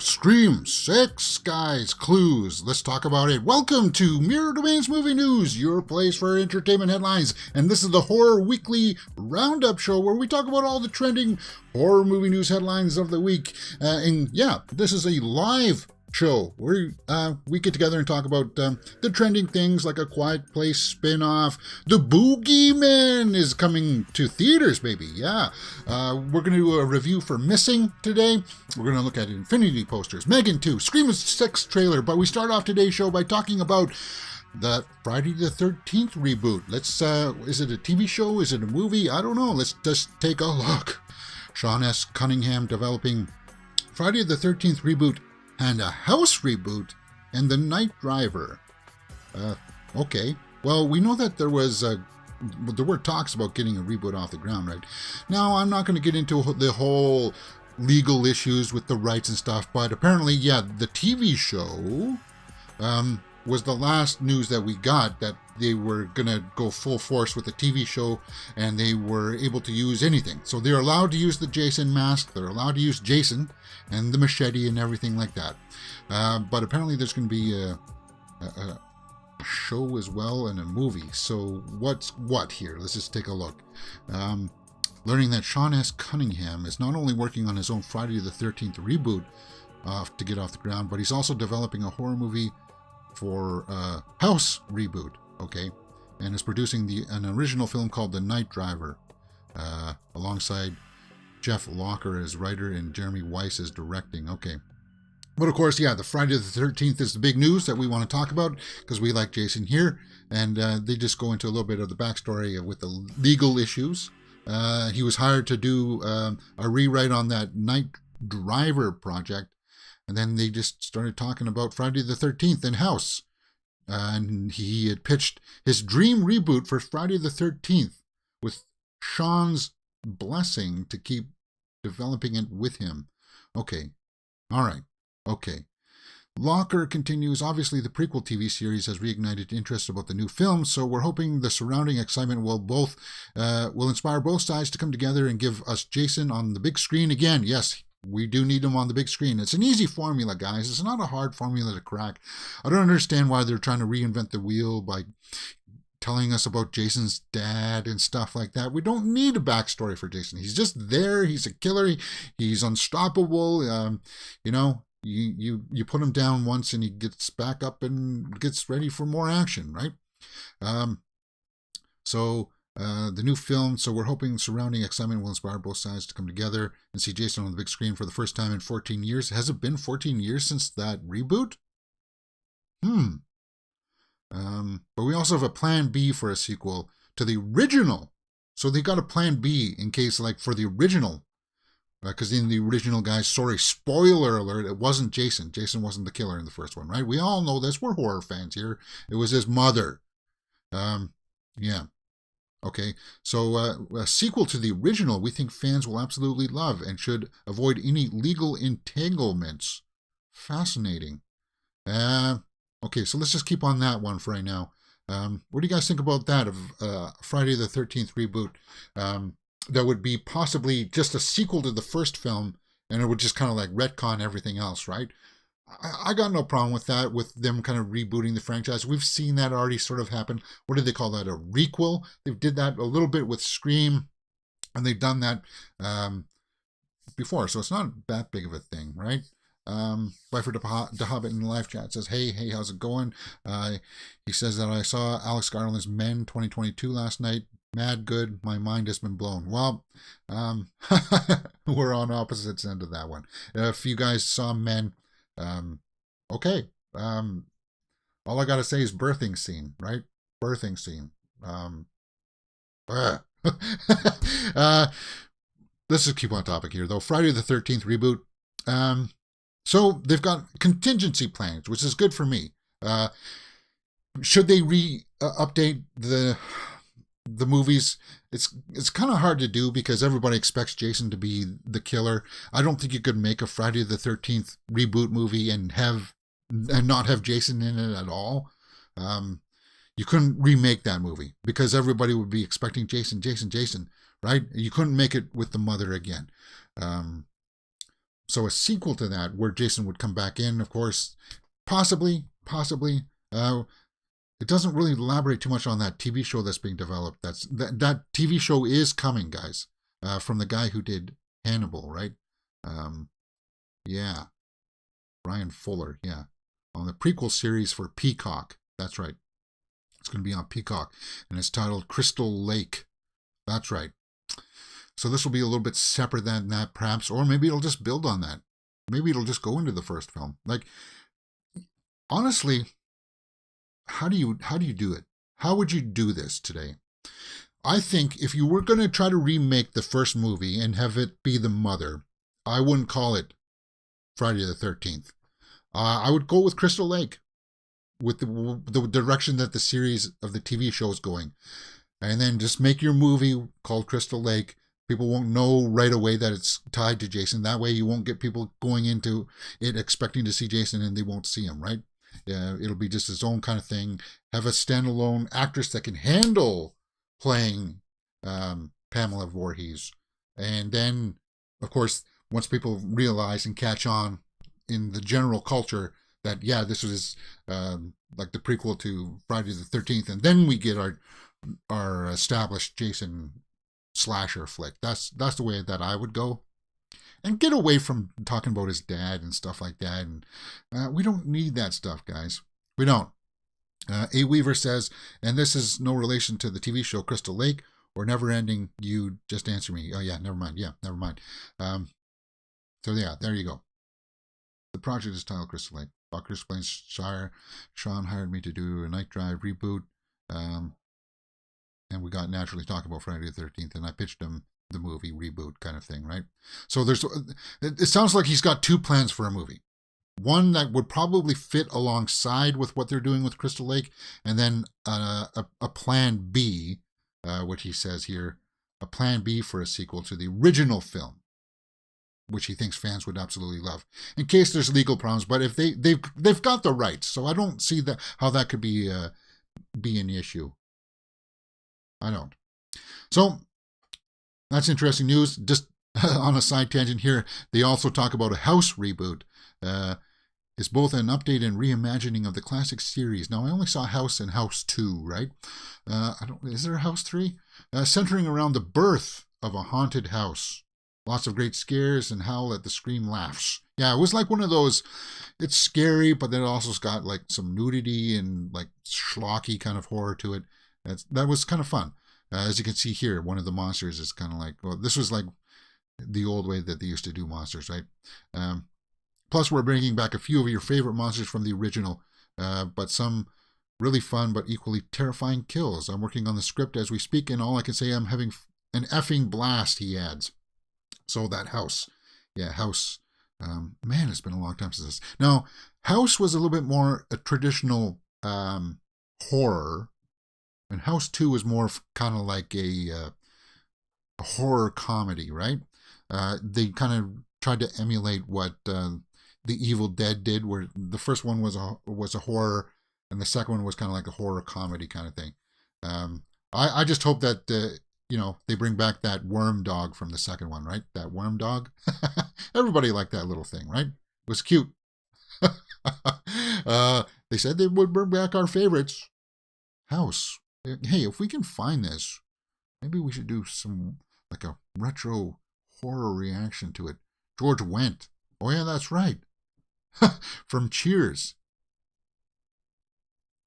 Scream 6, guys. Clues. Let's talk about it. Welcome to Mirror Domain's Movie News, your place for entertainment headlines. And this is the Horror Weekly Roundup Show where we talk about all the trending horror movie news headlines of the week. This is a live show where we get together and talk about the trending things like A Quiet Place spin-off. The Boogeyman is coming to theaters, baby. Yeah. We're going to do a review for Missing today. We're going to look at Infinity posters, M3GAN 2, Scream 6 trailer. But we start off today's show by talking about the Friday the 13th reboot. Is it a TV show? Is it a movie? I don't know. Let's just take a look. Sean S. Cunningham developing Friday the 13th reboot and a House reboot, and The Night Driver. Okay. Well, we know that there were talks about getting a reboot off the ground, right? Now, I'm not going to get into the whole legal issues with the rights and stuff, but apparently, the TV show was the last news that we got, that they were going to go full force with the TV show, and they were able to use anything. So they're allowed to use the Jason mask, they're allowed to use Jason and the machete and everything like that. But apparently there's going to be a show as well and a movie. So what's what here? Let's just take a look. Learning that Sean S. Cunningham is not only working on his own Friday the 13th reboot to get off the ground, but he's also developing a horror movie for House reboot, okay, and is producing an original film called The Night Driver, alongside Jeff Locker as writer and Jeremy Weiss as directing, okay. But of course, the Friday the 13th is the big news that we want to talk about, because we like Jason here, and they just go into a little bit of the backstory with the legal issues. He was hired to do a rewrite on that Night Driver project, and then they just started talking about Friday the 13th in House. And he had pitched his dream reboot for Friday the 13th with Sean's blessing to keep developing it with him. Okay. All right. Okay. Locker continues. Obviously, the prequel TV series has reignited interest about the new film, so we're hoping the surrounding excitement will inspire both sides to come together and give us Jason on the big screen again. Yes, we do need him on the big screen. It's an easy formula, guys. It's not a hard formula to crack. I don't understand why they're trying to reinvent the wheel by telling us about Jason's dad and stuff like that. We don't need a backstory for Jason. He's just there. He's a killer. He's unstoppable. You put him down once and he gets back up and gets ready for more action, right? The new film, so we're hoping surrounding excitement will inspire both sides to come together and see Jason on the big screen for the first time in 14 years. Has it been 14 years since that reboot? But we also have a plan B for a sequel to the original. So they got a plan B in case, like, for the original. Because in the original, guys, sorry, spoiler alert, it wasn't Jason. Jason wasn't the killer in the first one, right? We all know this. We're horror fans here. It was his mother. Okay, so a sequel to the original we think fans will absolutely love and should avoid any legal entanglements. Fascinating. Okay, so let's just keep on that one for right now. What do you guys think about that, of Friday the 13th reboot? That would be possibly just a sequel to the first film, and it would just kind of like retcon everything else, right? I got no problem with that, with them kind of rebooting the franchise. We've seen that already sort of happen. What do they call that? A requel? They did that a little bit with Scream, and they've done that before, so it's not that big of a thing, right? Bifer the Hobbit in the live chat says, hey, how's it going? He says that I saw Alex Garland's Men 2022 last night. Mad good. My mind has been blown. Well, we're on opposites end of that one. If you guys saw Men, okay. All I gotta say is birthing scene, right? Birthing scene. Let's just keep on topic here, though. Friday the 13th reboot. So they've got contingency plans, which is good for me. Should they update the movies? It's kind of hard to do because everybody expects Jason to be the killer. I don't think you could make a Friday the 13th reboot movie and not have Jason in it at all. You couldn't remake that movie because everybody would be expecting Jason, right? You couldn't make it with the mother again. So a sequel to that, where Jason would come back in, of course, possibly. It doesn't really elaborate too much on that TV show that's being developed. That TV show is coming, guys, from the guy who did Hannibal, right? Yeah, Brian Fuller. Yeah, on the prequel series for Peacock. That's right. It's going to be on Peacock, and it's titled Crystal Lake. That's right. So this will be a little bit separate than that, perhaps, or maybe it'll just build on that. Maybe it'll just go into the first film. Like, honestly, how do you do it? How would you do this today? I think if you were going to try to remake the first movie and have it be the mother, I wouldn't call it Friday the 13th. I would go with Crystal Lake, with the direction that the series of the TV show is going. And then just make your movie called Crystal Lake. People won't know right away that it's tied to Jason. That way you won't get people going into it expecting to see Jason and they won't see him, right? It'll be just his own kind of thing. Have a standalone actress that can handle playing Pamela Voorhees. And then, of course, once people realize and catch on in the general culture that, yeah, this was like the prequel to Friday the 13th, and then we get our established Jason slasher flick. That's the way that I would go. And get away from talking about his dad and stuff like that. And we don't need that stuff, guys. We don't. A. Weaver says, and this is no relation to the TV show Crystal Lake or Never Ending. You just answer me. Oh, yeah, never mind. Yeah, never mind. So, yeah, there you go. The project is titled Crystal Lake. Bucker explains, Sean hired me to do a night drive reboot. And we got naturally talking about Friday the 13th, and I pitched him the movie Reboot kind of thing, right? So it sounds like he's got two plans for a movie. One that would probably fit alongside with what they're doing with Crystal Lake, and then a plan B, what he says here, a plan B for a sequel to the original film, which he thinks fans would absolutely love, in case there's legal problems. But if they've got the rights, so I don't see how that could be an issue. I don't. So that's interesting news. Just on a side tangent here, they also talk about a House reboot. It's both an update and reimagining of the classic series. Now, I only saw House and House 2, right? Is there a House 3? Centering around the birth of a haunted house. Lots of great scares and howl at the scream laughs. Yeah, it was like one of those, it's scary, but then it also's got like some nudity and like schlocky kind of horror to it. That was kind of fun. As you can see here, one of the monsters is kind of like, well, this was like the old way that they used to do monsters, right? Plus, we're bringing back a few of your favorite monsters from the original, but some really fun but equally terrifying kills. I'm working on the script as we speak, and all I can say, I'm having an effing blast, he adds. So that House. Yeah, House. Man, it's been a long time since this. Now, House was a little bit more a traditional horror. And House 2 was more kind of like a horror comedy, right? They kind of tried to emulate what The Evil Dead did, where the first one was a horror, and the second one was kind of like a horror comedy kind of thing. I just hope that they bring back that worm dog from the second one, right? That worm dog. Everybody liked that little thing, right? It was cute. They said they would bring back our favorites. House. Hey, if we can find this, maybe we should do some, like a retro horror reaction to it. George Wendt. Oh, yeah, that's right. From Cheers.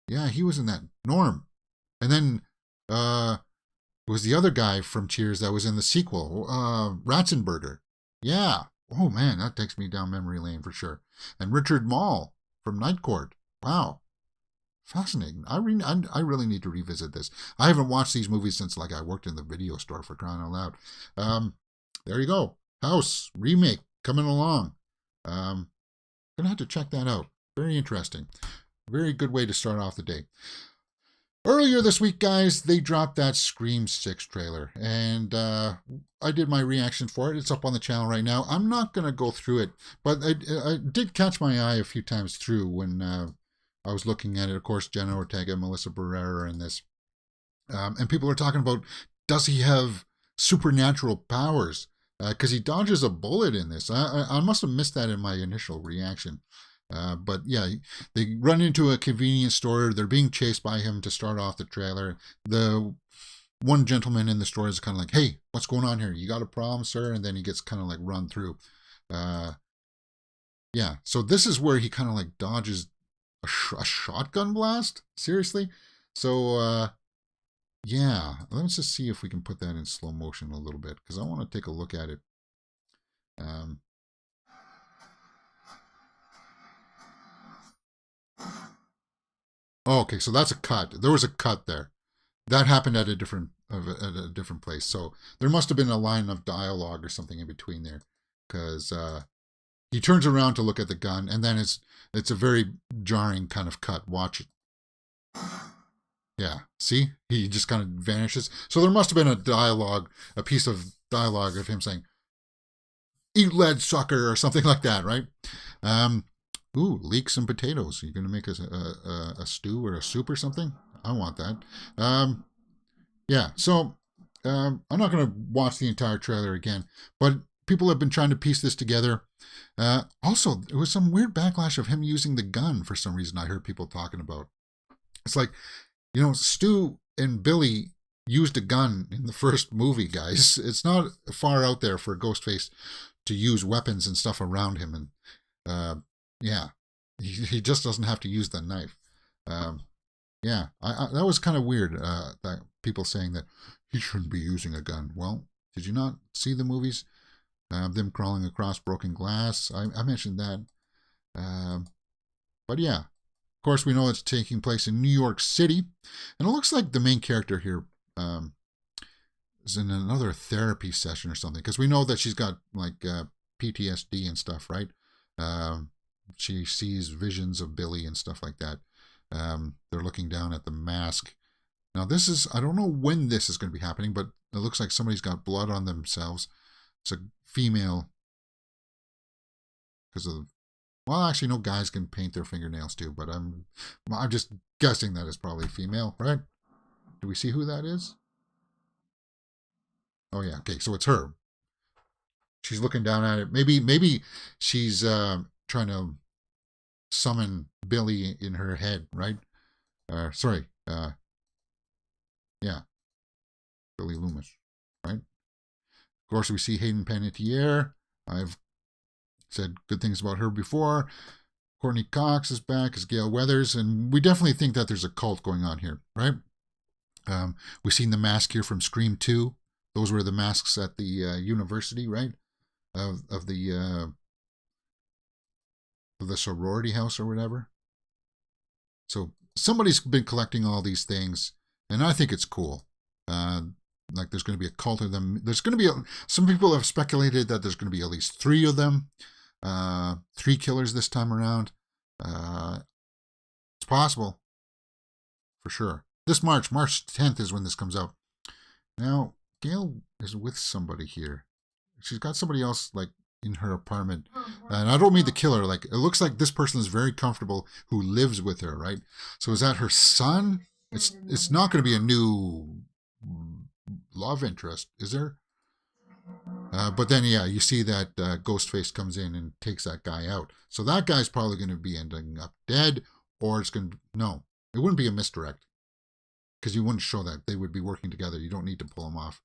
Yeah, he was in that. Norm. And then it was the other guy from Cheers that was in the sequel, Ratzenberger. Yeah. Oh, man, that takes me down memory lane for sure. And Richard Mall from Night Court. Wow. Fascinating. I really need to revisit this. I haven't watched these movies since I worked in the video store, for crying out loud. There you go. House remake coming along. Gonna have to check that out. Very interesting. Very good way to start off the day. Earlier this week, guys, they dropped that Scream 6 trailer, and I did my reaction for it. It's up on the channel right now. I'm not going to go through it, but I did catch my eye a few times through when I was looking at it. Of course, Jenna Ortega, Melissa Barrera are in this. And people are talking about, does he have supernatural powers? because he dodges a bullet in this. I must have missed that in my initial reaction. But yeah, they run into a convenience store. They're being chased by him to start off the trailer. The one gentleman in the store is kind of like, "Hey, what's going on here? You got a problem, sir?" And then he gets kind of like run through. Yeah, so this is where he kind of like dodges a shotgun blast. Seriously. So yeah, let's just see if we can put that in slow motion a little bit, because I want to take a look at it. Oh, okay, so that's a cut. There was a cut there. That happened at a different place. So there must have been a line of dialogue or something in between there, because he turns around to look at the gun, and then it's a very jarring kind of cut. Watch it. Yeah, see? He just kind of vanishes. So there must have been a piece of dialogue of him saying, "Eat lead, sucker," or something like that, right? Ooh, leeks and potatoes. You're going to make a stew or a soup or something? I want that. Yeah, so I'm not going to watch the entire trailer again, but people have been trying to piece this together. Also, there was some weird backlash of him using the gun for some reason I heard people talking about. It's like, Stu and Billy used a gun in the first movie, guys. It's not far out there for Ghostface to use weapons and stuff around him. And yeah, he just doesn't have to use the knife. Yeah, that was kind of weird, that people saying that he shouldn't be using a gun. Well, did you not see the movies? Them crawling across broken glass. I mentioned that. But yeah, of course, we know it's taking place in New York City. And it looks like the main character here is in another therapy session or something. Because we know that she's got like PTSD and stuff, right? She sees visions of Billy and stuff like that. They're looking down at the mask. Now this is, I don't know when this is going to be happening, but it looks like somebody's got blood on themselves. It's a female, because of, well, actually no, guys can paint their fingernails too, but I'm just guessing that it's probably female, right? Do we see who that is? Oh yeah, okay, so it's her. She's looking down at it. Maybe she's trying to summon Billy in her head, right? Sorry. Yeah. Billy Loomis, right? Of course, we see Hayden Panettiere. I've said good things about her before. Courtney Cox is back as Gail Weathers, and we definitely think that there's a cult going on here, right? We've seen the mask here from Scream 2. Those were the masks at the university, right? Of the sorority house or whatever. So somebody's been collecting all these things, and I think it's cool. Like there's going to be a cult of them. There's going to be some people have speculated that there's going to be at least 3 of them, 3 killers this time around. It's possible, for sure. This March 10th is when this comes out. Now Gail is with somebody here. She's got somebody else like in her apartment, and I don't mean the killer. Like it looks like this person is very comfortable who lives with her, right? So is that her son? It's not going to be a new love interest, is there? But then, yeah, you see that Ghostface comes in and takes that guy out. So that guy's probably going to be ending up dead, or it's going to... No, it wouldn't be a misdirect, because you wouldn't show that. They would be working together. You don't need to pull them off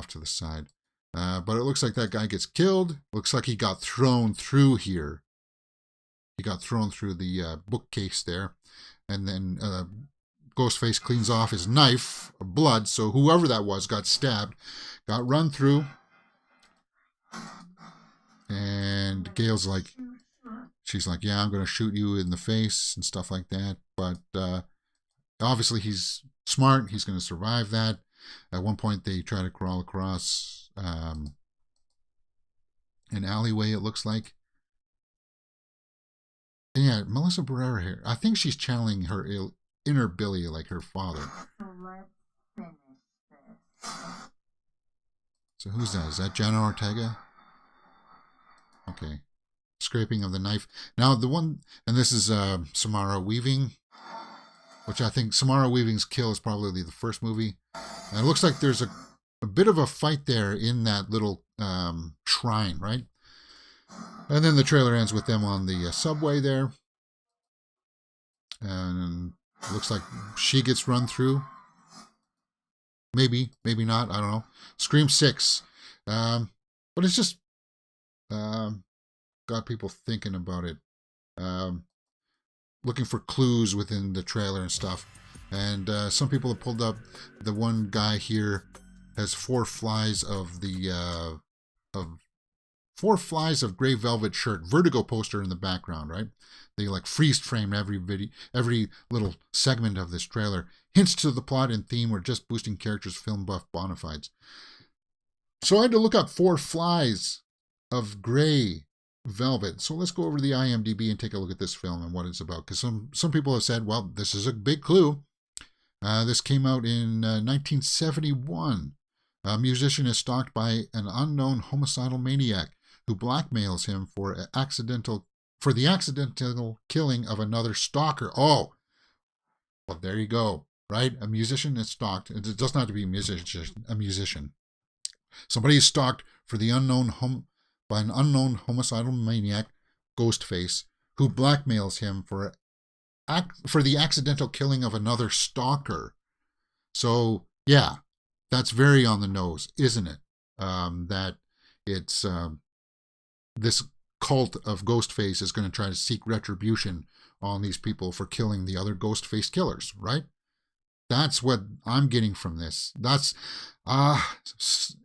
to the side. But it looks like that guy gets killed. Looks like he got thrown through here. He got thrown through the bookcase there. And then Ghostface cleans off his knife of blood, so whoever that was got stabbed, got run through, and Gail's like, she's like, yeah, I'm going to shoot you in the face and stuff like that, but obviously he's smart, he's going to survive that. At one point they try to crawl across an alleyway, it looks like. And yeah, Melissa Barrera here, I think she's channeling her inner Billy like her father. Let's finish this. So who's that? Is that Jenna Ortega? Okay. Scraping of the knife. Now the one, and this is Samara Weaving, which I think Samara Weaving's kill is probably the first movie. And it looks like there's a bit of a fight there in that little shrine, right? And then the trailer ends with them on the subway there. And it looks like she gets run through. Maybe not. I don't know. Scream 6. But it's just got people thinking about it. Looking for clues within the trailer and stuff. And some people have pulled up the one guy here has 4 flies of the of 4 flies of gray velvet shirt, Vertigo poster in the background, right? They like freeze frame every little segment of this trailer. Hints to the plot and theme or just boosting characters' film buff bona fides. So I had to look up 4 flies of gray velvet. So let's go over to the IMDb and take a look at this film and what it's about. Because some people have said, well, this is a big clue. This came out in 1971. A musician is stalked by an unknown homicidal maniac who blackmails him for the accidental killing of another stalker. Oh, well, there you go, right? A musician is stalked. It doesn't have to be a musician. Somebody is stalked for the by an unknown homicidal maniac, Ghostface, who blackmails him for the accidental killing of another stalker. So, yeah, that's very on the nose, isn't it? That it's this cult of Ghostface is going to try to seek retribution on these people for killing the other Ghostface killers, right? That's what I'm getting from this. That's us.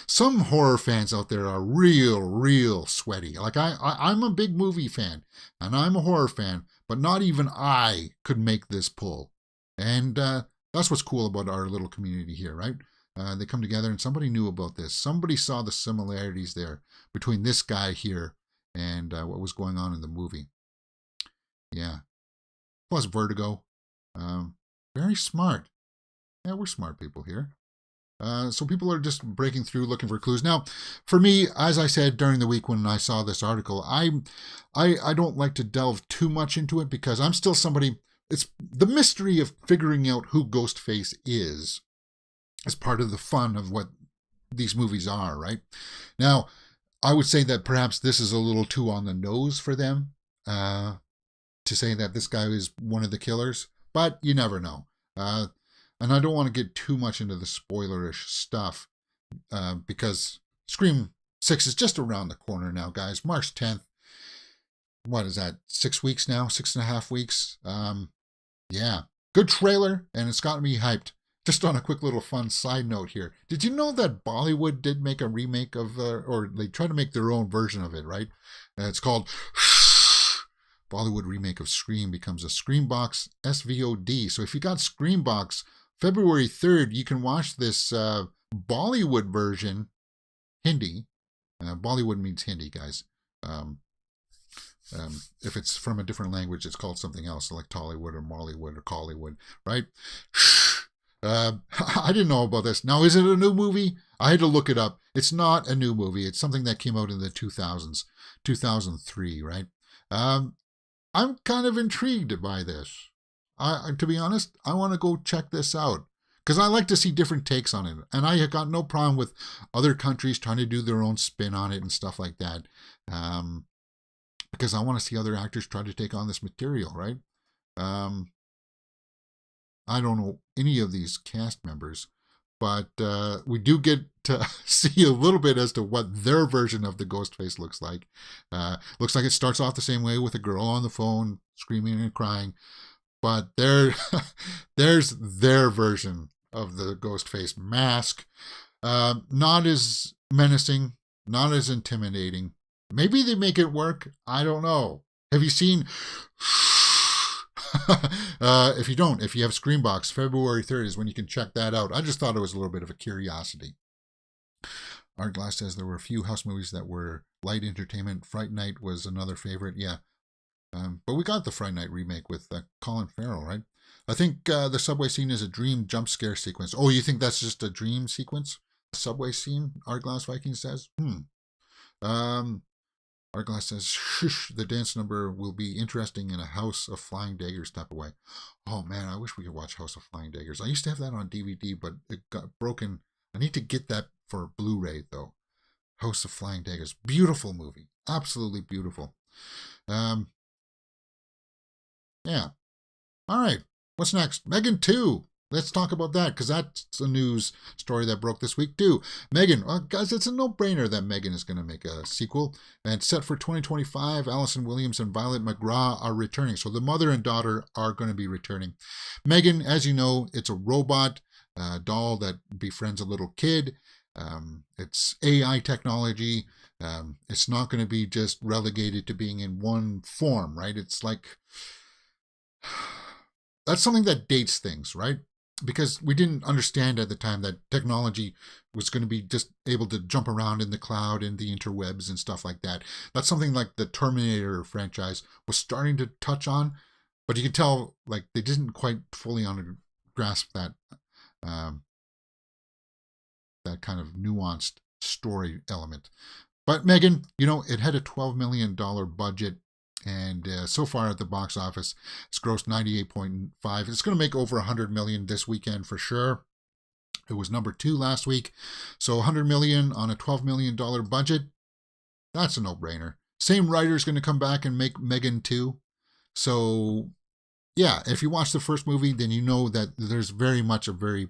Some horror fans out there are real sweaty. Like I'm a big movie fan and I'm a horror fan, but not even I could make this pull. And that's what's cool about our little community here, right? They come together and somebody knew about this. Somebody saw the similarities there between this guy here and what was going on in the movie. Yeah. Plus Vertigo. Very smart. Yeah, we're smart people here. So people are just breaking through looking for clues. Now, for me, as I said during the week when I saw this article, I don't like to delve too much into it because I'm still somebody, it's the mystery of figuring out who Ghostface is part of the fun of what these movies are, right? Now, I would say that perhaps this is a little too on the nose for them to say that this guy is one of the killers, but you never know. And I don't want to get too much into the spoilerish stuff because Scream 6 is just around the corner now, guys. March 10th. What is that? 6 weeks now? 6.5 weeks? Yeah. Good trailer, and it's got me hyped. Just on a quick little fun side note here. Did you know that Bollywood did make a remake of, or they tried to make their own version of it, right? It's called Bollywood remake of Scream becomes a Screambox SVOD. So if you got Screambox, February 3rd, you can watch this Bollywood version, Hindi. Bollywood means Hindi, guys. If it's from a different language, it's called something else, like Tollywood or Mollywood or Collywood, right? I didn't know about this. Now, is it a new movie? I had to look it up. It's not a new movie. It's something that came out in the 2000s, 2003, right? I'm kind of intrigued by this. To be honest, I want to go check this out because I like to see different takes on it. And I have got no problem with other countries trying to do their own spin on it and stuff like that. Because I want to see other actors try to take on this material, right? I don't know any of these cast members, but we do get to see a little bit as to what their version of the Ghostface looks like. Looks like it starts off the same way with a girl on the phone screaming and crying, but there's their version of the Ghostface mask. Not as menacing, not as intimidating. Maybe they make it work. I don't know. Have you seen... if you don't, if you have Screambox, February 3rd is when you can check that out. I just thought it was a little bit of a curiosity. Art Glass says there were a few house movies that were light entertainment. Fright Night was another favorite, yeah. But we got the Fright Night remake with Colin Farrell, right? I think the subway scene is a dream jump scare sequence. Oh, you think that's just a dream sequence? Subway scene, Art Glass Viking says? Arglass says, shush, the dance number will be interesting in a House of Flying Daggers type of way. Oh man, I wish we could watch House of Flying Daggers. I used to have that on DVD, but it got broken. I need to get that for Blu-ray though. House of Flying Daggers, beautiful movie, absolutely beautiful. Yeah. All right. What's next? M3GAN 2. Let's talk about that because that's a news story that broke this week too. M3GAN, guys, it's a no-brainer that M3GAN is going to make a sequel. And set for 2025, Allison Williams and Violet McGraw are returning. So the mother and daughter are going to be returning. M3GAN, as you know, it's a robot doll that befriends a little kid. It's AI technology. It's not going to be just relegated to being in one form, right? It's like... That's something that dates things, right? Because we didn't understand at the time that technology was going to be just able to jump around in the cloud and the interwebs and stuff like that. That's something like the Terminator franchise was starting to touch on, but you can tell like they didn't quite fully grasp that that kind of nuanced story element. But M3GAN, you know, it had a $12 million budget. And so far at the box office, it's grossed 98.5. It's going to make over 100 million this weekend for sure. It was number 2 last week. So 100 million on a $12 million budget. That's a no-brainer. Same writer's going to come back and make M3GAN 2. So yeah, if you watch the first movie, then you know that there's very much a very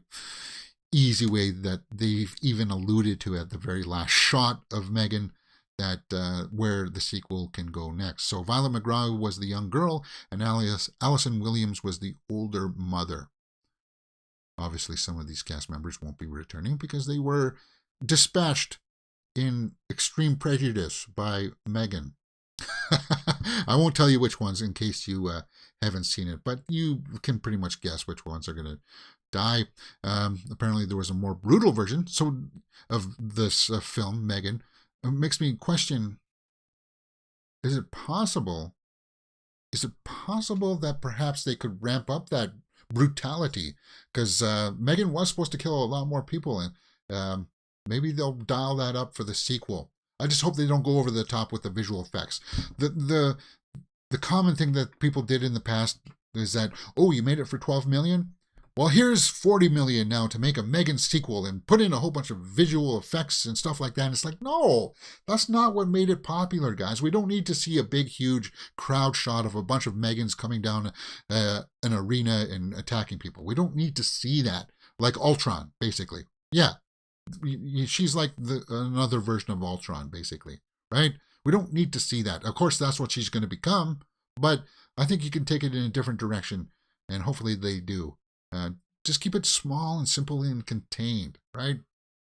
easy way that they've even alluded to at the very last shot of M3GAN that where the sequel can go next. So Violet McGraw was the young girl, and Allison Williams was the older mother. Obviously, some of these cast members won't be returning because they were dispatched in Extreme Prejudice by M3GAN. I won't tell you which ones in case you haven't seen it, but you can pretty much guess which ones are going to die. Apparently, there was a more brutal version of this film, M3GAN. It makes me question, is it possible that perhaps they could ramp up that brutality? Because M3GAN was supposed to kill a lot more people, and maybe they'll dial that up for the sequel. I just hope they don't go over the top with the visual effects. The common thing that people did in the past is that, oh, you made it for 12 million? Well, here's 40 million now to make a M3GAN sequel and put in a whole bunch of visual effects and stuff like that. And it's like, no, that's not what made it popular, guys. We don't need to see a big, huge crowd shot of a bunch of M3GANs coming down an arena and attacking people. We don't need to see that. Like Ultron, basically. Yeah, she's like another version of Ultron, basically, right? We don't need to see that. Of course, that's what she's going to become, but I think you can take it in a different direction, and hopefully they do. Just keep it small and simple and contained, right?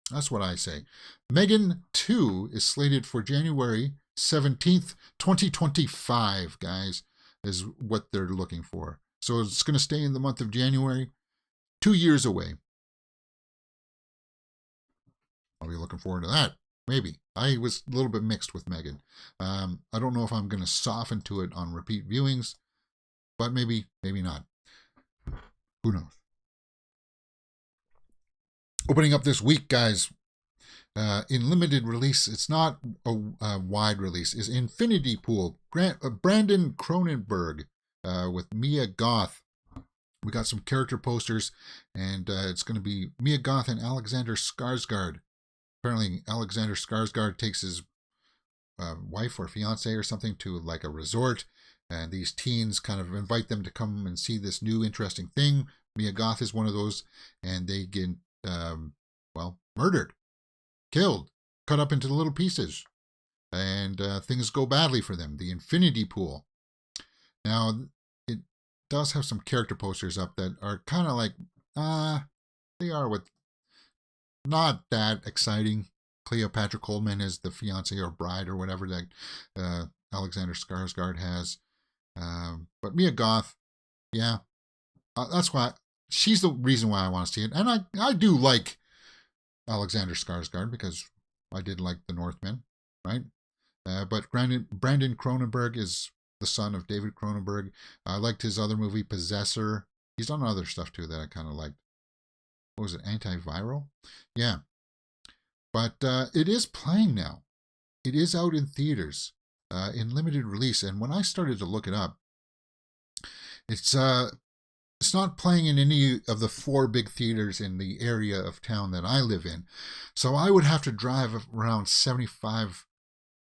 That's what I say. M3GAN 2 is slated for January 17th, 2025, guys, is what they're looking for. So it's going to stay in the month of January, 2 years away. I'll be looking forward to that. Maybe. I was a little bit mixed with M3GAN. I don't know if I'm going to soften to it on repeat viewings, but maybe not. Who knows? Opening up this week, guys, in limited release, it's not a wide release, is Infinity Pool. Brandon Cronenberg with Mia Goth. We got some character posters, and it's going to be Mia Goth and Alexander Skarsgård. Apparently, Alexander Skarsgård takes his wife or fiance or something to like a resort, and these teens kind of invite them to come and see this new interesting thing. Mia Goth is one of those, and they get, murdered, killed, cut up into little pieces, and things go badly for them. The Infinity Pool. Now, it does have some character posters up that are kind of like, they are with not that exciting. Cleopatra Coleman is the fiance or bride or whatever that Alexander Skarsgård has. But Mia Goth, yeah, that's why she's the reason why I want to see it. And I do like Alexander Skarsgård because I did like The Northman, right? But Brandon Cronenberg is the son of David Cronenberg. I liked his other movie, Possessor. He's done other stuff too that I kind of liked. What was it, Antiviral? Yeah. But it is playing now. It is out in theaters in limited release. And when I started to look it up, it's It's not playing in any of the 4 big theaters in the area of town that I live in. So I would have to drive around 75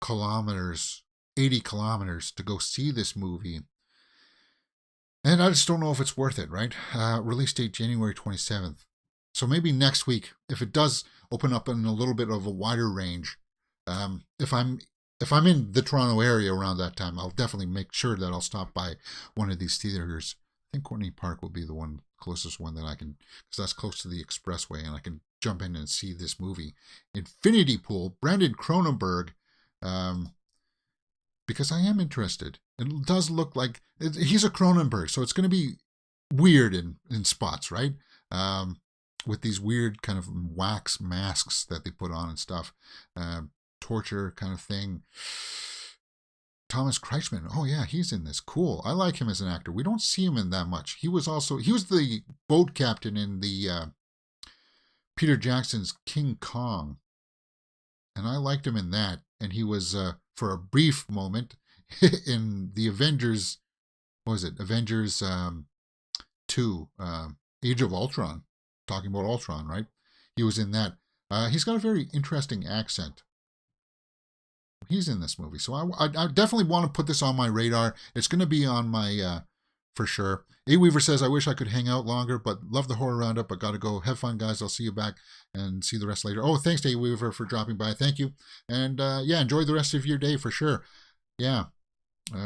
kilometers, 80 kilometers to go see this movie. And I just don't know if it's worth it, right? Release date January 27th. So maybe next week, if it does open up in a little bit of a wider range, if I'm in the Toronto area around that time, I'll definitely make sure that I'll stop by one of these theaters. I think Courtney Park will be the closest one that I can, because that's close to the expressway, and I can jump in and see this movie. Infinity Pool, Brandon Cronenberg, because I am interested. It does look like he's a Cronenberg, so it's going to be weird in spots, right? With these weird kind of wax masks that they put on and stuff, torture kind of thing. Thomas Kretschmann, oh yeah, he's in this. Cool. I like him as an actor. We don't see him in that much. He was the boat captain in the Peter Jackson's King Kong, and I liked him in that. And he was for a brief moment in the Avengers. What was it? Avengers 2, Age of Ultron. Talking about Ultron, right? He was in that. He's got a very interesting accent. He's in this movie, so I definitely want to put this on my radar. It's going to be on my for sure. A Weaver says, I wish I could hang out longer, but love the horror roundup. I got to go. Have fun, guys. I'll see you back and see the rest later. Oh, thanks, A Weaver, for dropping by. Thank you. And yeah, enjoy the rest of your day for sure. Yeah,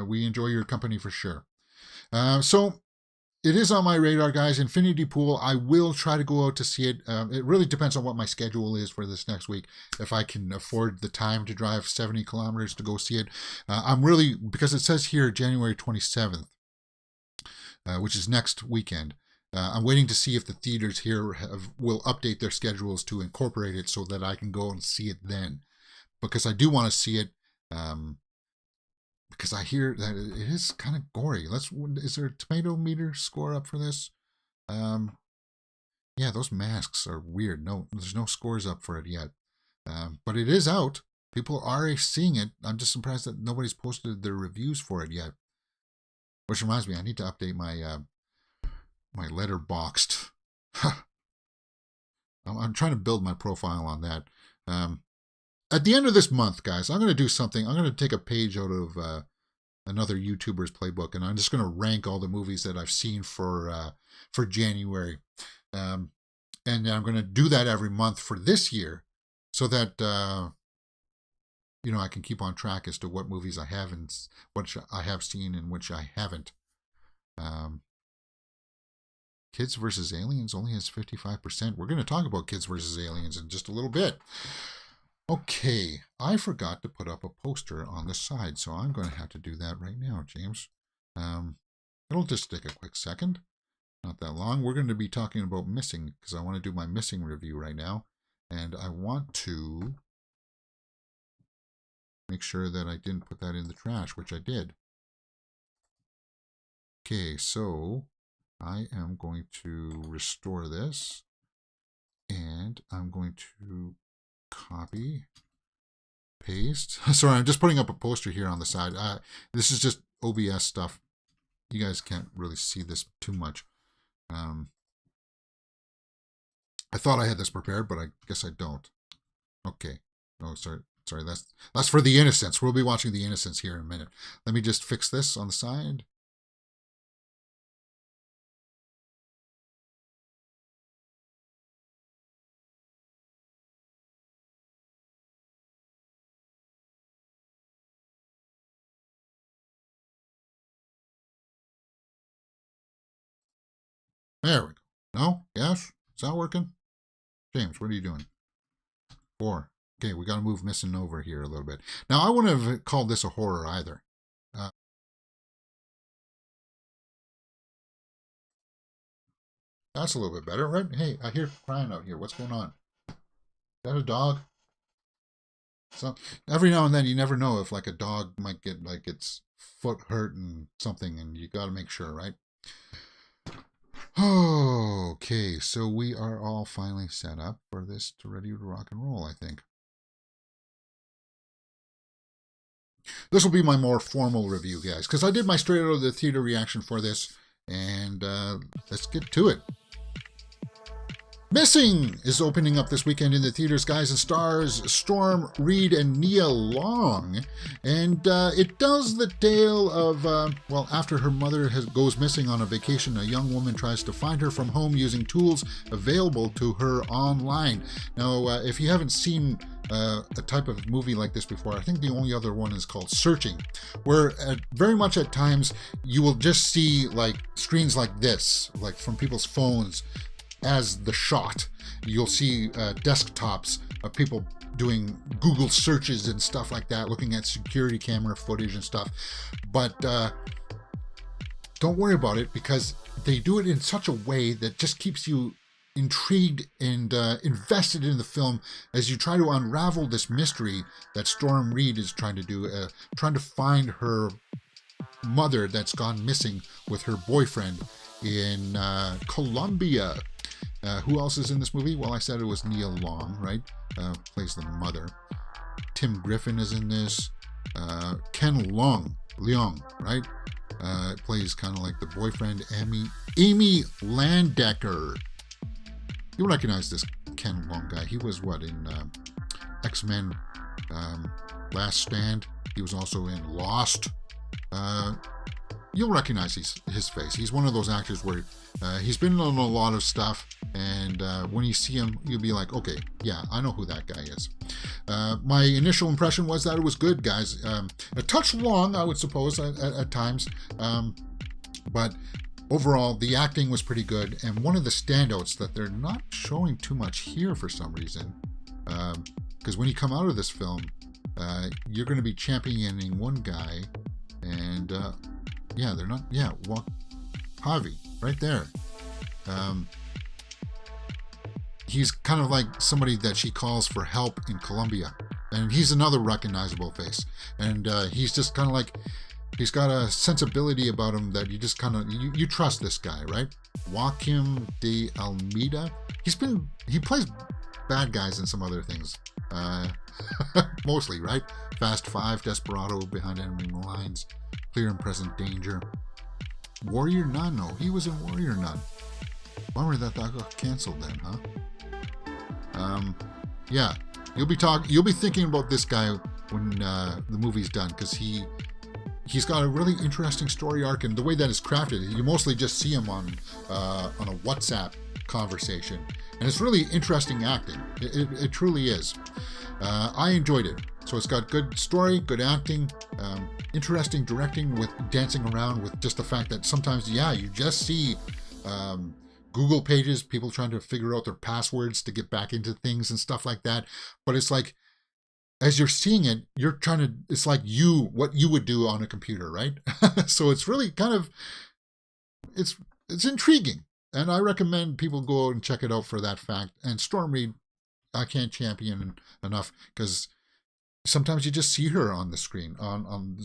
we enjoy your company for sure. So it is on my radar, guys. Infinity Pool. I will try to go out to see it. It really depends on what my schedule is for this next week. If I can afford the time to drive 70 kilometers to go see it. I'm really, because it says here January 27th, which is next weekend. I'm waiting to see if the theaters here will update their schedules to incorporate it so that I can go and see it then. Because I do want to see it. Because I hear that it is kind of gory. Is there a tomato meter score up for this? Yeah, those masks are weird. No, there's no scores up for it yet. But it is out. People are seeing it. I'm just surprised that nobody's posted their reviews for it yet. Which reminds me, I need to update my my Letterboxd. I'm trying to build my profile on that. At the end of this month, guys, I'm going to do something. I'm going to take a page out of another YouTuber's playbook, and I'm just going to rank all the movies that I've seen for January. And I'm going to do that every month for this year, so that I can keep on track as to what movies I have and what I have seen and which I haven't. Kids vs. Aliens only has 55%. We're going to talk about Kids vs. Aliens in just a little bit. Okay, I forgot to put up a poster on the side, so I'm going to have to do that right now, James. It'll just take a quick second. Not that long. We're going to be talking about Missing, because I want to do my Missing review right now. And I want to make sure that I didn't put that in the trash, which I did. Okay, so I am going to restore this. And I'm going to copy, paste. Sorry, I'm just putting up a poster here on the side. This is just OBS stuff. You guys can't really see this too much. I thought I had this prepared, but I guess I don't. Okay. Oh, sorry. That's for The Innocents. We'll be watching The Innocents here in a minute. Let me just fix this on the side. There we go. No? Yes? Is that working? James, what are you doing? 4. Okay, we got to move Missing over here a little bit. Now, I wouldn't have called this a horror either. That's a little bit better, right? Hey, I hear crying out here. What's going on? Is that a dog? So every now and then, you never know if like a dog might get like its foot hurt and something, and you got to make sure, right? Okay, so we are all finally set up for this to ready to rock and roll, I think. This will be my more formal review, guys, because I did my straight out of the theater reaction for this, And let's get to it. Missing is opening up this weekend in the theaters, guys, and stars Storm Reid and Nia Long. And it tells the tale of, after her mother goes missing on a vacation, a young woman tries to find her from home using tools available to her online. Now, if you haven't seen a type of movie like this before, I think the only other one is called Searching, where very much at times you will just see like screens like this, like from people's phones, as the shot. You'll see desktops of people doing Google searches and stuff like that, looking at security camera footage and stuff. But don't worry about it, because they do it in such a way that just keeps you intrigued and invested in the film as you try to unravel this mystery that Storm Reid is trying to do, trying to find her mother that's gone missing with her boyfriend in Colombia. Who else is in this movie? Well, I said it was Nia Long, right? Plays the mother. Tim Griffin is in this. Ken Leung, right? Plays kind of like the boyfriend. Amy Landecker. You'll recognize this Ken Leung guy. He was in X-Men Last Stand. He was also in Lost. You'll recognize his face. He's one of those actors where he's been on a lot of stuff, and when you see him, you'll be like, okay, yeah, I know who that guy is. My initial impression was that it was good, guys. A touch long, I would suppose, at times, but overall, the acting was pretty good, and one of the standouts that they're not showing too much here for some reason, because when you come out of this film, you're going to be championing one guy, and they're not. Yeah, Javi, right there. He's kind of like somebody that she calls for help in Colombia, and he's another recognizable face. And he's just kind of like, he's got a sensibility about him that you just kind of you trust this guy, right? Joaquim de Almeida. He plays bad guys in some other things, mostly, right? Fast Five, Desperado, Behind Enemy Lines, Clear and Present Danger. Warrior Nun, no, he was in Warrior Nun. Bummer that got canceled then, huh? You'll be thinking about this guy when the movie's done, because he's got a really interesting story arc, and the way that it's crafted, you mostly just see him on a WhatsApp conversation, and it's really interesting acting. It truly is. I enjoyed it. So it's got good story, good acting, interesting directing with dancing around with just the fact that sometimes, you just see Google pages, people trying to figure out their passwords to get back into things and stuff like that. But it's like, as you're seeing it, it's like what you would do on a computer, right? So it's really kind of, it's intriguing. And I recommend people go out and check it out for that fact. And Storm Reid, I can't champion enough, because sometimes you just see her on the screen, on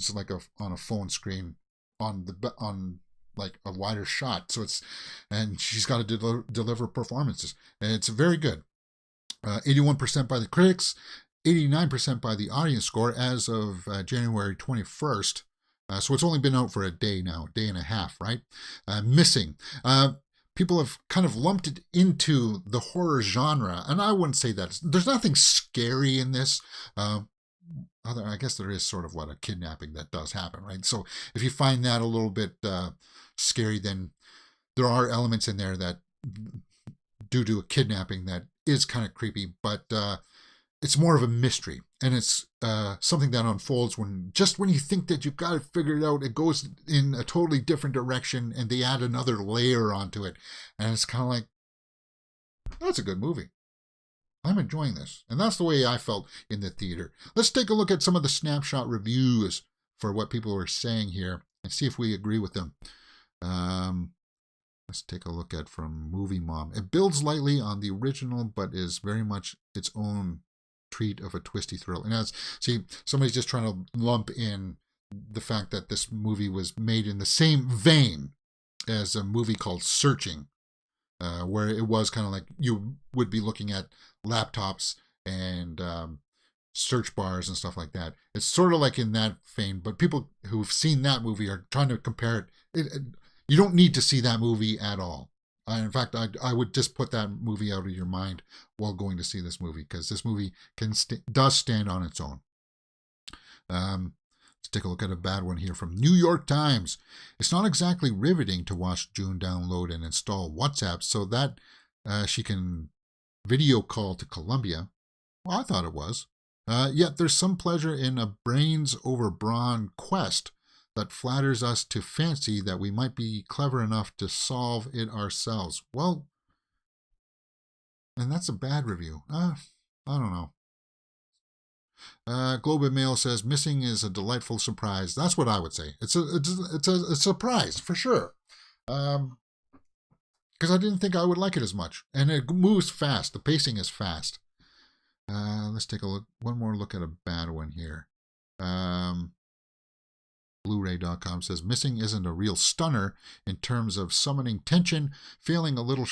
a phone screen, on like a wider shot. So and she's got to deliver performances, and it's very good. 81% by the critics, 89% by the audience score as of January 21st. So it's only been out for a day now, day and a half, right? Missing. People have kind of lumped it into the horror genre, and I wouldn't say that. There's nothing scary in this. I guess there is sort of a kidnapping that does happen, right? So if you find that a little bit scary, then there are elements in there that, due to a kidnapping, that is kind of creepy, but it's more of a mystery, and it's something that unfolds when you think that you've got it figured out, it goes in a totally different direction, and they add another layer onto it, and it's kind of like, that's a good movie. I'm enjoying this, and that's the way I felt in the theater. Let's take a look at some of the snapshot reviews for what people are saying here and see if we agree with them. Let's take a look at from Movie Mom. It builds lightly on the original, but is very much its own treat of a twisty thrill. And somebody's just trying to lump in the fact that this movie was made in the same vein as a movie called Searching, where it was kind of like you would be looking at laptops and search bars and stuff like that. It's sort of like in that vein, but people who've seen that movie are trying to compare it. You don't need to see that movie at all. In fact, I would just put that movie out of your mind while going to see this movie, because this movie does stand on its own. Let's take a look at a bad one here from New York Times. It's not exactly riveting to watch June download and install WhatsApp so that she can video call to Colombia. Well, I thought it was. Yet there's some pleasure in a brains over brawn quest that flatters us to fancy that we might be clever enough to solve it ourselves. Well, and that's a bad review. I don't know. Globe and Mail says missing is a delightful surprise. That's what I would say. It's a surprise for sure. Because I didn't think I would like it as much, and it moves fast. The pacing is fast. Let's take a look. One more look at a bad one here. Blu-ray.com says missing isn't a real stunner in terms of summoning tension, falling a little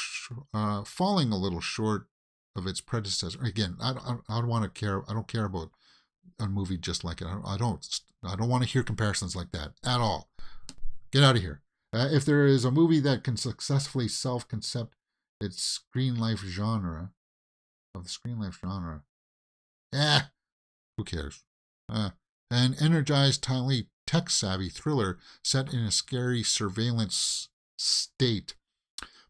short of its predecessor. Again, I don't want to care. I don't care about a movie just like it. I don't want to hear comparisons like that at all. Get out of here. If there is a movie that can successfully self-concept its screen life genre, who cares? An energized, timely, tech-savvy thriller set in a scary surveillance state.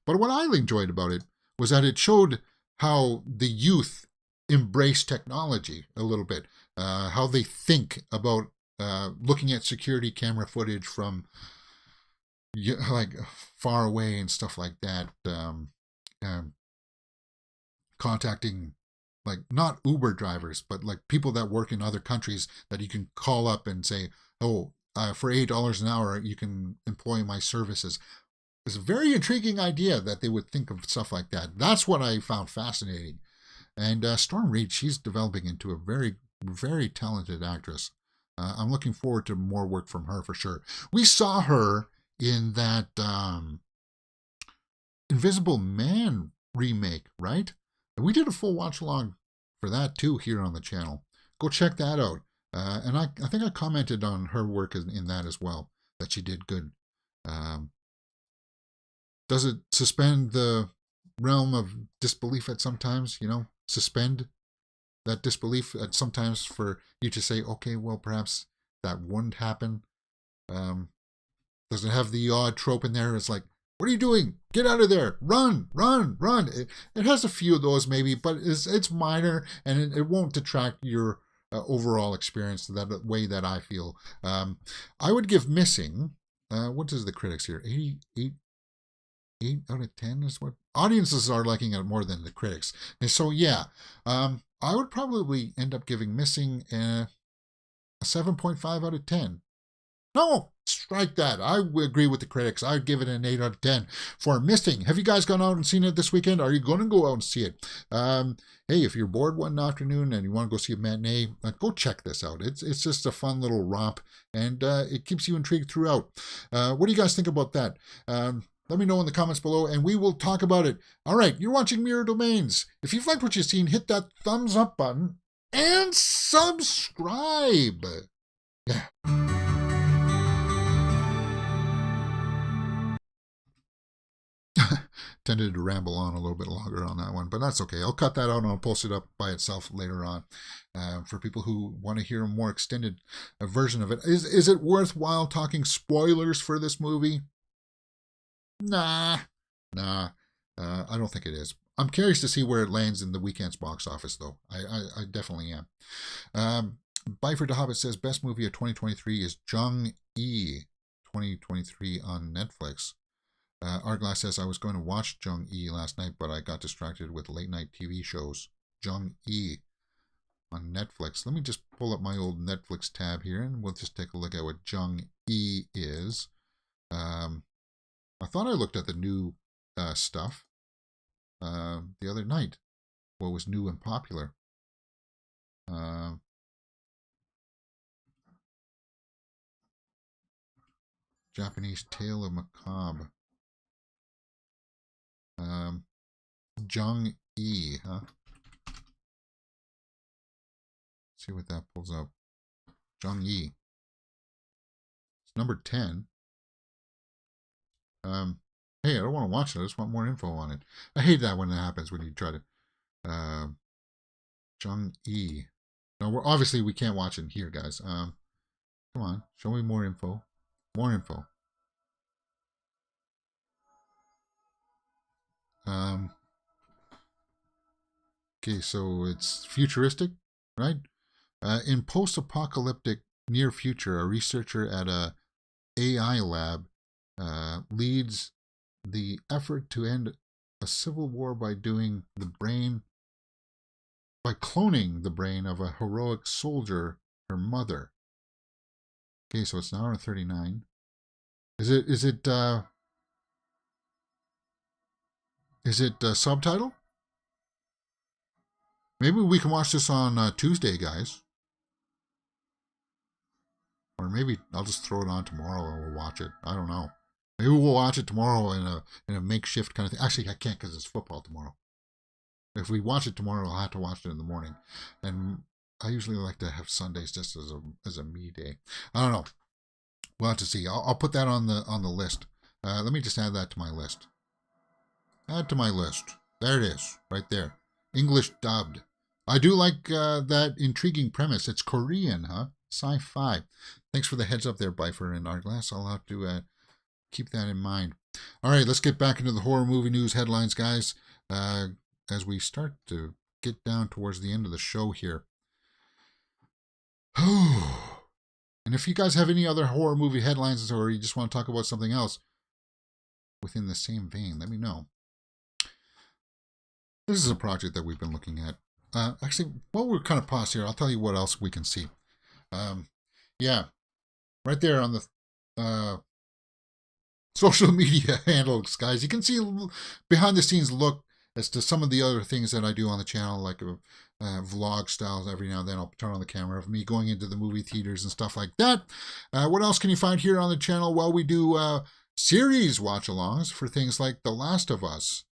But what I enjoyed about it was that it showed how the youth embrace technology a little bit, how they think about looking at security camera footage from like far away and stuff like that, contacting like not Uber drivers, but like people that work in other countries that you can call up and say, oh, for $8 an hour, you can employ my services. It's a very intriguing idea that they would think of stuff like that. That's what I found fascinating. And Storm Reed, she's developing into a very, very talented actress. I'm looking forward to more work from her for sure. We saw her in that Invisible Man remake, right? And we did a full watch along for that too here on the channel. Go check that out. And I think I commented on her work in that as well, that she did good. Does it suspend the realm of disbelief at sometimes, suspend that disbelief at sometimes for you to say, okay, well, perhaps that wouldn't happen. Does it have the odd trope in there? It's like, what are you doing? Get out of there. Run, run, run. It has a few of those maybe, but it's minor, and it won't detract your overall experience that way that I feel. I would give Missing, what is the critics here? 8 out of 10 is what audiences are liking it more than the critics. And so, yeah, I would probably end up giving Missing a 7.5 out of 10. No, strike that. I would agree with the critics. I'd give it an 8 out of 10 for Missing. Have you guys gone out and seen it this weekend? Are you going to go out and see it? Hey, if you're bored one afternoon and you want to go see a matinee, go check this out. It's just a fun little romp, and it keeps you intrigued throughout. What do you guys think about that? Let me know in the comments below, and we will talk about it. All right, you're watching Mirror Domains. If you've liked what you've seen, hit that thumbs up button and subscribe. Yeah. Tended to ramble on a little bit longer on that one, but that's okay. I'll cut that out and I'll post it up by itself later on for people who want to hear a more extended version of it. Is it worthwhile talking spoilers for this movie? Nah. I don't think it is. I'm curious to see where it lands in the weekend's box office, though. I definitely am. Byford the Hobbit says best movie of 2023 is Jung-E 2023 on Netflix. Arglass says I was going to watch Jung-E last night, but I got distracted with late night TV shows. Jung-E on Netflix. Let me just pull up my old Netflix tab here, and we'll just take a look at what Jung-E is. I thought I looked at the new stuff the other night. What was new and popular? Japanese Tale of Macabre. Jung-E, huh? See what that pulls up. Jung-E. It's number 10. Hey, I don't want to watch it. I just want more info on it. I hate that when it happens when you try to. Jung E. No, obviously we can't watch it here, guys. Come on, show me more info. More info. Okay, so it's futuristic, right? In post-apocalyptic near future, a researcher at a AI lab leads the effort to end a civil war by cloning the brain of a heroic soldier, her mother. Okay, so it's an hour and 39. Is it subtitle? Maybe we can watch this on Tuesday, guys. Or maybe I'll just throw it on tomorrow and we'll watch it. I don't know. Maybe we'll watch it tomorrow in a makeshift kind of thing. Actually, I can't because it's football tomorrow. If we watch it tomorrow, I'll have to watch it in the morning. And I usually like to have Sundays just as a me day. I don't know. We'll have to see. I'll put that on the list. Let me just add that to my list. Add to my list. There it is, right there. English dubbed. I do like that intriguing premise. It's Korean, huh? Sci-fi. Thanks for the heads up there, Bifer and Arglass. I'll have to keep that in mind. All right, let's get back into the horror movie news headlines, guys, as we start to get down towards the end of the show here. And if you guys have any other horror movie headlines or you just want to talk about something else within the same vein, let me know. This is a project that we've been looking at. Actually, while we're kind of paused here, I'll tell you what else we can see. Yeah, right there on the social media handles, guys. You can see behind the scenes look as to some of the other things that I do on the channel, like vlog styles. Every now and then I'll turn on the camera of me going into the movie theaters and stuff like that. What else can you find here on the channel? Well, we do series watch-alongs for things like The Last of Us.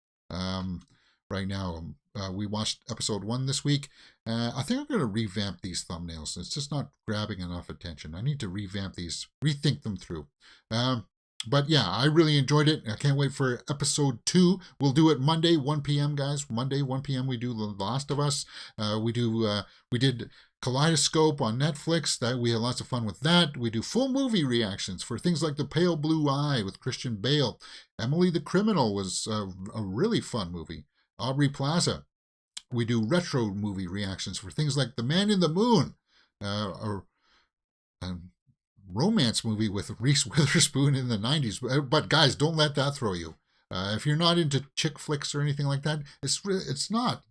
Right now, we watched episode 1 this week. I think I'm going to revamp these thumbnails. It's just not grabbing enough attention. I need to revamp these, rethink them through. But yeah, I really enjoyed it. I can't wait for episode 2. We'll do it Monday, 1 p.m., guys. Monday, 1 p.m. we do The Last of Us. We did Kaleidoscope on Netflix. That we had lots of fun with that. We do full movie reactions for things like The Pale Blue Eye with Christian Bale. Emily the Criminal was a really fun movie. Aubrey Plaza. We do retro movie reactions for things like The Man in the Moon, or romance movie with Reese Witherspoon in the 90s. But guys, don't let that throw you. If you're not into chick flicks or anything like that, it's not.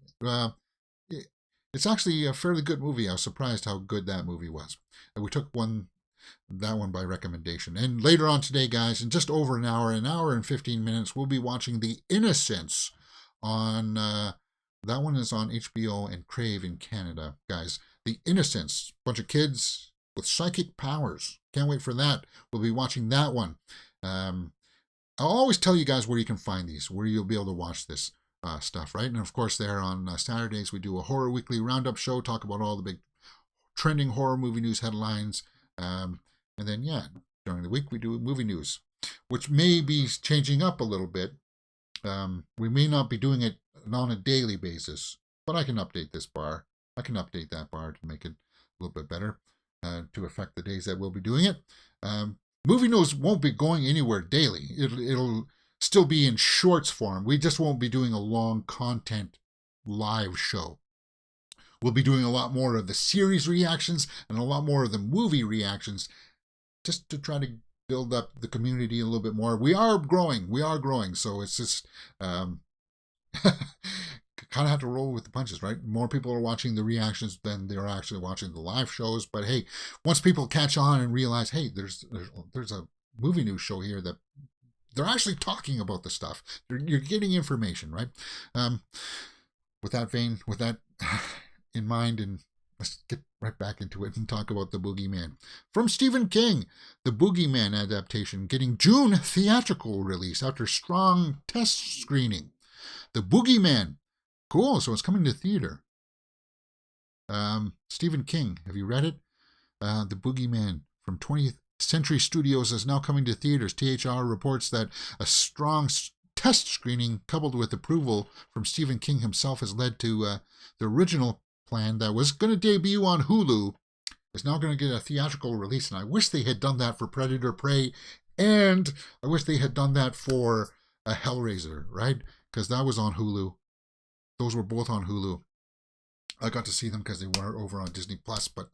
It's actually a fairly good movie. I was surprised how good that movie was. And we took that one by recommendation. And later on today, guys, in just over an hour and 15 minutes, we'll be watching The Innocents on that one is on HBO and Crave in Canada, guys. The Innocents, bunch of kids with psychic powers. Can't wait for that. We'll be watching that one. I'll always tell you guys where you can find these, where you'll be able to watch this stuff, right? And of course, there on Saturdays we do a Horror Weekly Roundup show, talk about all the big trending horror movie news headlines, and then yeah, during the week we do movie news, which may be changing up a little bit. We may not be doing it on a daily basis, but I can update this bar. I can update that bar to make it a little bit better, to affect the days that we'll be doing it. Movie news won't be going anywhere daily. It'll still be in shorts form. We just won't be doing a long content live show. We'll be doing a lot more of the series reactions and a lot more of the movie reactions, just to try to build up the community a little bit more. We are growing. So it's just kind of have to roll with the punches, right? More people are watching the reactions than they're actually watching the live shows. But hey, once people catch on and realize, hey, there's a movie news show here that they're actually talking about the stuff. You're getting information, right? With that in mind, and let's get right back into it and talk about The Boogeyman. From Stephen King, the Boogeyman adaptation getting June theatrical release after strong test screening. The Boogeyman. Cool, so it's coming to theater. Stephen King, have you read it? The Boogeyman from Century Studios is now coming to theaters. THR reports that a strong test screening coupled with approval from Stephen King himself has led to the original plan that was going to debut on Hulu is now going to get a theatrical release. And I wish they had done that for Predator Prey, and I wish they had done that for a Hellraiser, right? Because that was on Hulu. Those were both on Hulu. I got to see them because they were over on Disney Plus, but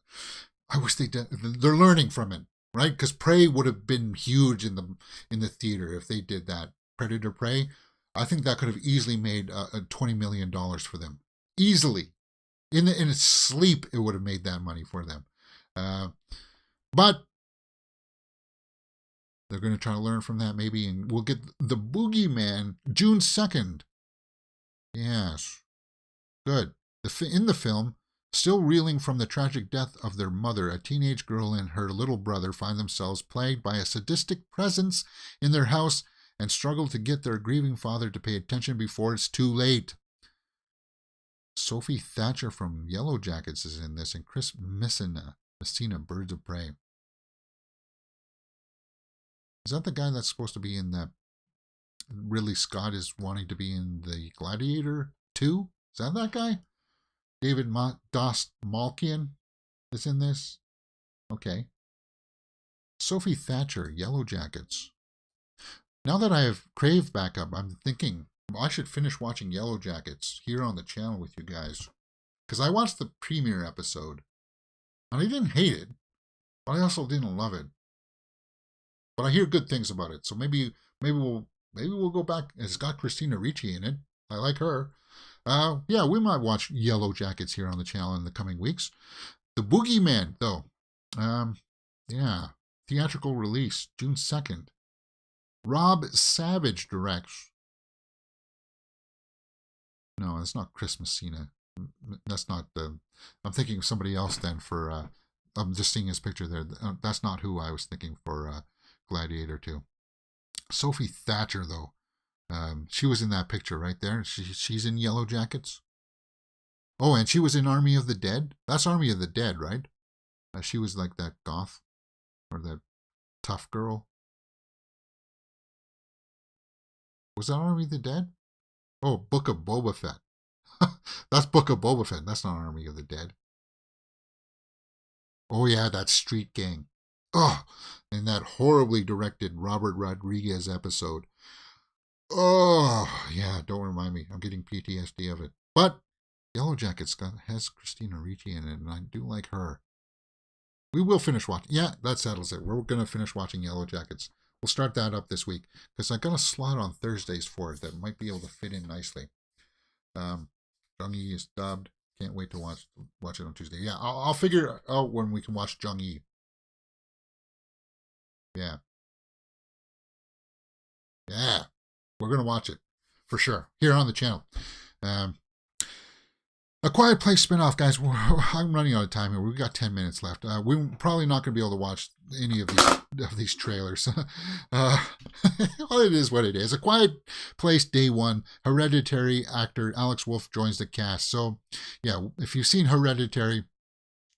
I wish they did. They're learning from it, right? Because Prey would have been huge in the theater if they did that. Predator Prey, I think that could have easily made $20 million for them. Easily. In its sleep, it would have made that money for them. But they're going to try to learn from that maybe, and we'll get the Boogeyman June 2nd. Yes. Good. In the film, still reeling from the tragic death of their mother, a teenage girl and her little brother find themselves plagued by a sadistic presence in their house and struggle to get their grieving father to pay attention before it's too late. Sophie Thatcher from Yellow Jackets is in this, and Chris Messina, Birds of Prey. Is that the guy that's supposed to be in that? Ridley Scott is wanting to be in the Gladiator 2? Is that guy? David Dost Malkian is in this. Okay. Sophie Thatcher, Yellow Jackets. Now that I have Crave back up, I'm thinking I should finish watching Yellow Jackets here on the channel with you guys. Because I watched the premiere episode. And I didn't hate it. But I also didn't love it. But I hear good things about it. So maybe we'll go back. It's got Christina Ricci in it. I like her. Yeah, we might watch Yellow Jackets here on the channel in the coming weeks. The Boogeyman, though. Yeah. Theatrical release, June 2nd. Rob Savage directs. No, that's not Chris Messina. That's not the... I'm thinking of somebody else then for... I'm just seeing his picture there. That's not who I was thinking for Gladiator 2. Sophie Thatcher, though. She was in that picture right there. She's in Yellow Jackets. Oh, and she was in Army of the Dead. That's Army of the Dead, right? She was like that goth or that tough girl. Was that Army of the Dead? Oh, Book of Boba Fett. That's Book of Boba Fett. That's not Army of the Dead. Oh, yeah, that Street Gang. Oh, and that horribly directed Robert Rodriguez episode. Oh, yeah, don't remind me. I'm getting PTSD of it. But Yellow Jackets has Christina Ricci in it, and I do like her. We will finish watching. Yeah, that settles it. We're going to finish watching Yellow Jackets. We'll start that up this week, because I got a slot on Thursdays for it that might be able to fit in nicely. Jung-Yi is dubbed. Can't wait to watch it on Tuesday. Yeah, I'll figure out when we can watch Jung-Yi. Yeah. Yeah. We're going to watch it, for sure, here on the channel. A Quiet Place spinoff, guys. I'm running out of time here. We've got 10 minutes left. We're probably not going to be able to watch any of these trailers. Well, it is what it is. A Quiet Place Day 1. Hereditary actor Alex Wolff joins the cast. So, yeah, if you've seen Hereditary,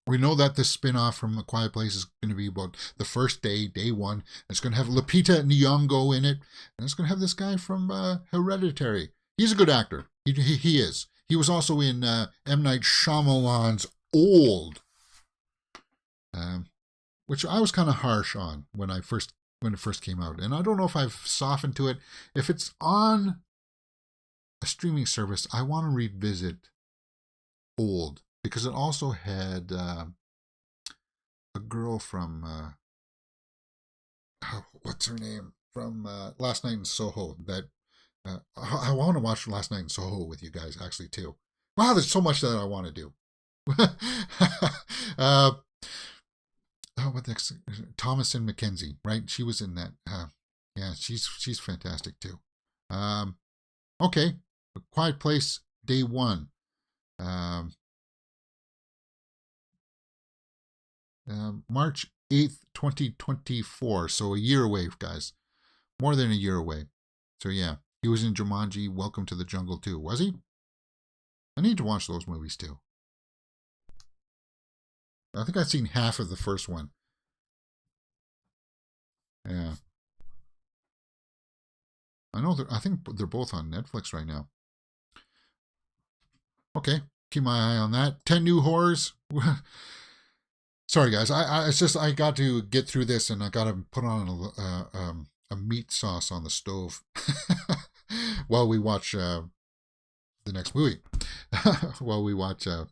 we know that this spin-off from A Quiet Place is going to be about the first day, day 1. It's going to have Lupita Nyong'o in it. And it's going to have this guy from Hereditary. He's a good actor. He is. He was also in M. Night Shyamalan's Old, which I was kind of harsh on when it first came out. And I don't know if I've softened to it. If it's on a streaming service, I want to revisit Old, because it also had a girl from, what's her name? From Last Night in Soho. That I want to watch Last Night in Soho with you guys, actually, too. Wow, there's so much that I want to do. What next? Thomasin McKenzie, right? She was in that. Yeah, she's fantastic, too. Okay, A Quiet Place, Day 1. March 8th, 2024. So a year away, guys. More than a year away. So yeah, he was in Jumanji, Welcome to the Jungle too. Was he? I need to watch those movies too. I think I've seen half of the first one. Yeah. I know. I think they're both on Netflix right now. Okay, keep my eye on that. 10 new horrors. Sorry, guys. It's just I got to get through this, and I got to put on a meat sauce on the stove while we watch the next movie. While we watch The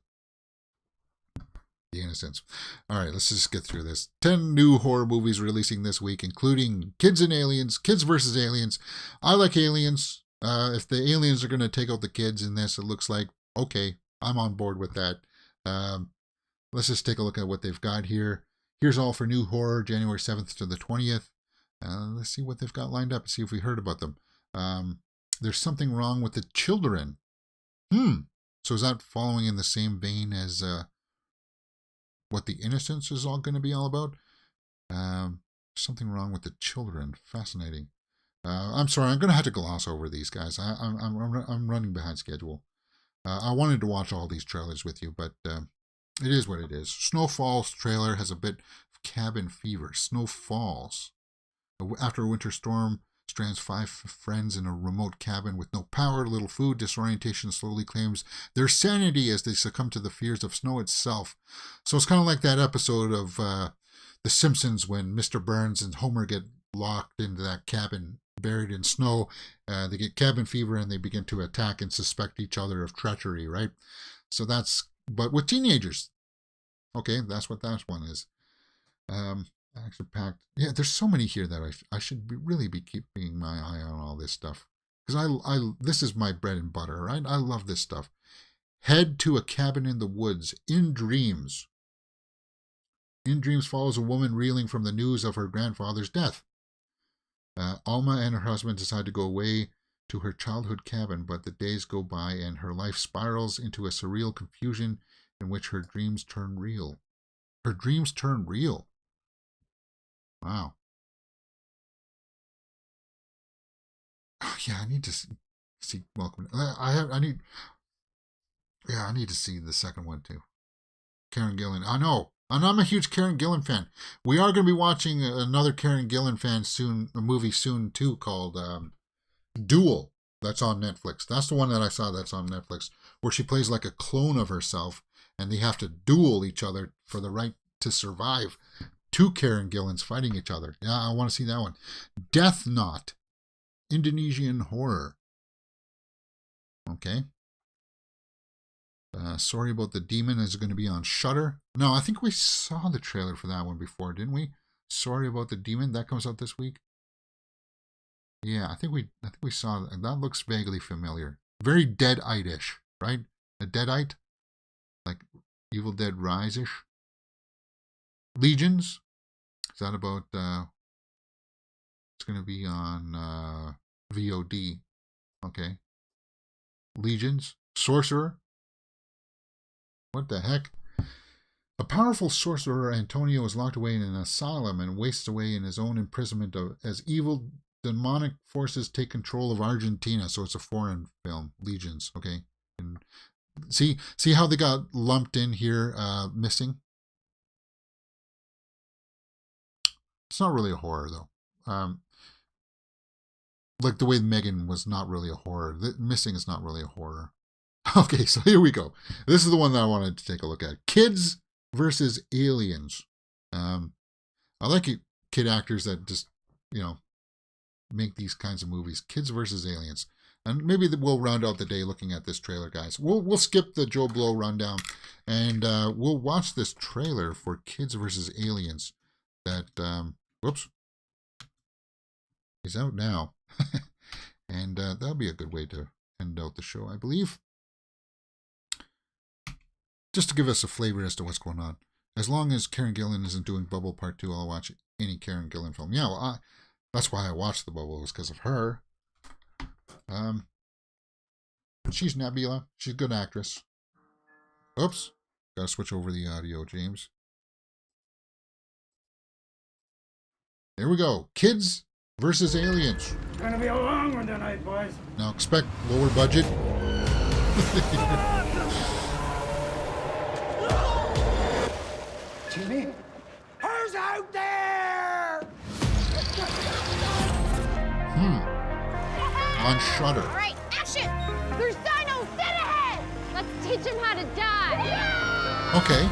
Innocents. All right, let's just get through this. 10 new horror movies releasing this week, including Kids and Aliens, Kids versus Aliens. I like Aliens. If the aliens are going to take out the kids in this, it looks like, okay, I'm on board with that. Let's just take a look at what they've got here. Here's all for new horror, January 7th to the 20th. Let's see what they've got lined up, see if we heard about them. There's something wrong with the children. So is that following in the same vein as what The Innocents is all going to be all about? Something wrong with the children. Fascinating. I'm sorry, I'm going to have to gloss over these guys. I'm running behind schedule. I wanted to watch all these trailers with you, but it is what it is. Snow Falls trailer has a bit of cabin fever. Snow Falls. After a winter storm, strands 5 friends in a remote cabin with no power, little food. Disorientation slowly claims their sanity as they succumb to the fears of snow itself. So it's kind of like that episode of The Simpsons when Mr. Burns and Homer get locked into that cabin buried in snow. They get cabin fever and they begin to attack and suspect each other of treachery, right? So that's, but with teenagers. Okay, that's what that one is. Action packed. Yeah, there's so many here that I should really be keeping my eye on all this stuff, because I this is my bread and butter, right? I love this stuff. Head to a cabin in the woods. In Dreams. In Dreams follows a woman reeling from the news of her grandfather's death. Alma and her husband decide to go away to her childhood cabin, but the days go by and her life spirals into a surreal confusion in which her dreams turn real. Her dreams turn real. Wow. Oh, yeah, I need to see Welcome. I need to see the second one too. Karen Gillan. I know. And I'm a huge Karen Gillan fan. We are going to be watching another Karen Gillan fan soon, a movie soon too, called Duel. That's on Netflix. That's the one that I saw that's on Netflix, where she plays like a clone of herself, and they have to duel each other for the right to survive. 2 Karen Gillans fighting each other. Yeah, I want to see that one. Death Knot. Indonesian horror. Okay. Sorry About the Demon is going to be on Shudder. No, I think we saw the trailer for that one before, didn't we? Sorry About the Demon. That comes out this week. Yeah, I think we saw that. That looks vaguely familiar. Very Deadite-ish, right? A Deadite? Like Evil Dead Rise-ish? Legions? Is that about, it's going to be on VOD. Okay. Legions? Sorcerer? What the heck? A powerful sorcerer, Antonio, is locked away in an asylum and wastes away in his own imprisonment as evil demonic forces take control of Argentina. So it's a foreign film. Legions. Okay. And see how they got lumped in here, missing? It's not really a horror, though. Like the way M3GAN was not really a horror. Missing is not really a horror. Okay, so here we go. This is the one that I wanted to take a look at. Kids versus Aliens. I like kid actors that just, make these kinds of movies. Kids versus Aliens. And maybe we'll round out the day looking at this trailer, guys. We'll skip the Joblo rundown, and we'll watch this trailer for Kids versus Aliens. That whoops, is out now. And that'll be a good way to end out the show, I believe. Just to give us a flavor as to what's going on. As long as Karen Gillan isn't doing Bubble Part 2, I'll watch any Karen Gillan film. Yeah, well, that's why I watched The Bubble, was because of her. She's Nebula. She's a good actress. Oops. Gotta switch over the audio, James. There we go. Kids versus Aliens. It's gonna be a long one tonight, boys. Now expect lower budget. Jimmy? Who's out there? On Shudder. All right, action! There's dinos dead ahead! Let's teach them how to die! Okay.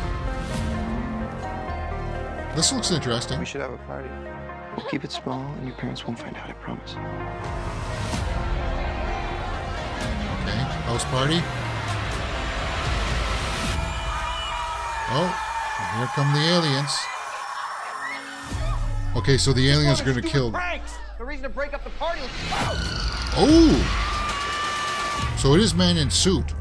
This looks interesting. We should have a party. We'll keep it small and your parents won't find out, I promise. Okay, house party. Oh, here come the aliens. Okay, so the aliens are going to kill... No reason to break up the party. Oh! So it is man in suit.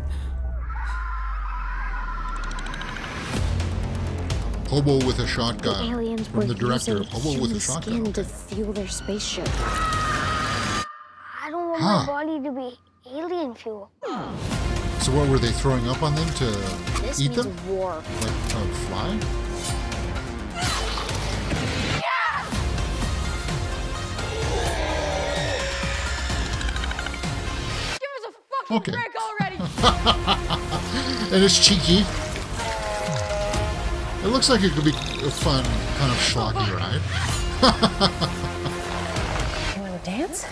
Hobo with a shotgun. The aliens From were the director, using Hobo with a human shotgun. skin to fuel their spaceship. I don't want Huh. my body to be alien fuel. So what, were they throwing up on them to This eat means them? war. Like a fly? Give us a fucking Okay. break already! And it's cheeky. It looks like it could be a fun kind of schlocky ride. You want to dance?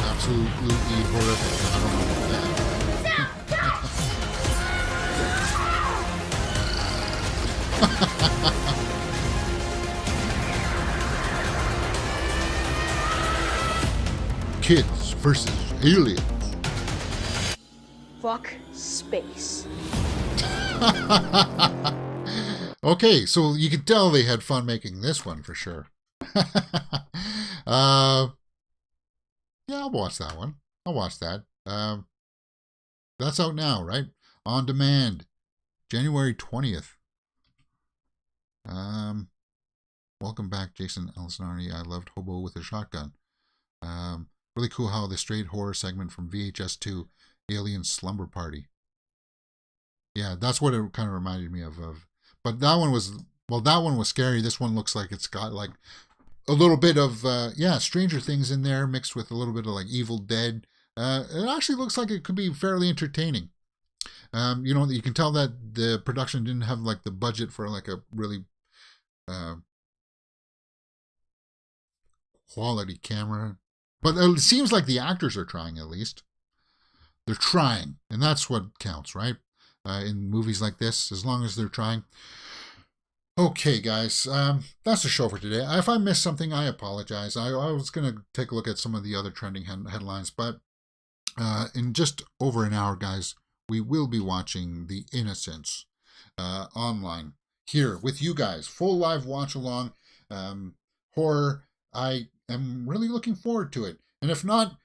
Absolutely horrific. I don't know about that. Kids versus aliens. Fuck space. Okay, so you can tell they had fun making this one for sure. Yeah, I'll watch that one. I'll watch that. That's out now, right? On demand, January 20th. Welcome back, Jason Elsnarny. I loved Hobo with a Shotgun. Really cool how the straight horror segment from VHS 2, Alien Slumber Party. Yeah, that's what it kind of reminded me of. But that one was, well, that one was scary. This one looks like it's got like a little bit of, Stranger Things in there mixed with a little bit of like Evil Dead. It actually looks like it could be fairly entertaining. You can tell that the production didn't have like the budget for like a really quality camera. But it seems like the actors are trying at least. They're trying, and that's what counts, right? In movies like this, as long as they're trying. Okay, guys, that's the show for today. If I missed something, I apologize. I was going to take a look at some of the other trending headlines, but in just over an hour, guys, we will be watching The Innocents online here with you guys. Full live watch along horror. I am really looking forward to it. And if not,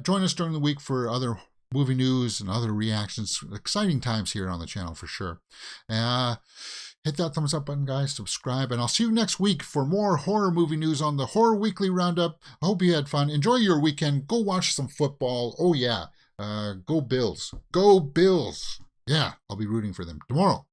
join us during the week for other movie news and other reactions. Exciting times here on the channel for sure. Hit that thumbs up button, guys. Subscribe. And I'll see you next week for more horror movie news on the Horror Weekly Roundup. I hope you had fun. Enjoy your weekend. Go watch some football. Oh, yeah. Go Bills. Go Bills. Yeah, I'll be rooting for them tomorrow.